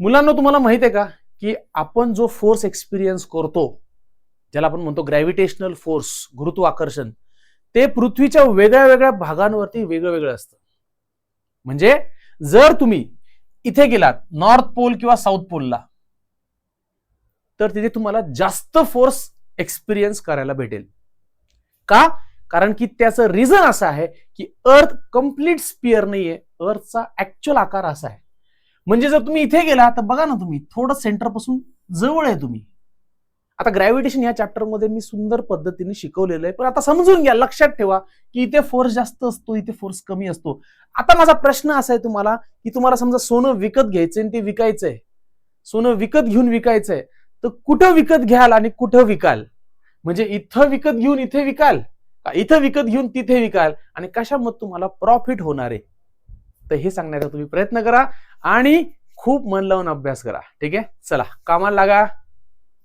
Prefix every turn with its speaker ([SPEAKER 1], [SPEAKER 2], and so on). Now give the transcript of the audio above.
[SPEAKER 1] मुलांना तुम्हाला माहित आहे का की आपण जो फोर्स एक्सपिरियन्स करतो, ज्याला आपण म्हणतो ग्रॅव्हिटेशनल फोर्स, गुरुत्वाकर्षण, ते पृथ्वीच्या वेगळ्या वेगळ्या भागांवरती वेगळं वेगळं असतं. म्हणजे जर तुम्ही इथे गेलात नॉर्थ पोल किंवा साऊथ पोलला, तर तिथे तुम्हाला जास्त फोर्स एक्सपिरियन्स करायला भेटेल. का? कारण की त्याचं रिझन असं आहे की अर्थ कम्प्लीट स्पिअर नाहीये, अर्थचा ऍक्च्युअल आकार असा आहे. म्हणजे जर तुम्ही इथे गेला तर बघा ना, तुम्ही थोडं सेंटर पासून जवळ आहे तुम्ही. आता ग्रॅव्हिटेशन या चॅप्टर मध्ये मी सुंदर पद्धतीने शिकवलेलं आहे, पण आता समजून घ्या, लक्षात ठेवा की इथे फोर्स जास्त असतो, इथे फोर्स कमी असतो. आता माझा प्रश्न असा आहे तुम्हाला की तुम्हाला समजा सोनं विकत घ्यायचंय आणि ते विकायचंय, सोनं विकत घेऊन विकायचंय, तर कुठं विकत घ्याल आणि कुठं विकाल? म्हणजे इथं विकत घेऊन इथे विकाल, इथं विकत घेऊन तिथे विकाल, आणि कशामध्ये तुम्हाला प्रॉफिट होणार आहे? तर हे सांगण्याचा तुम्ही प्रयत्न करा आणि खूप मन लावून अभ्यास करा. ठीक आहे, चला कामाला लागा.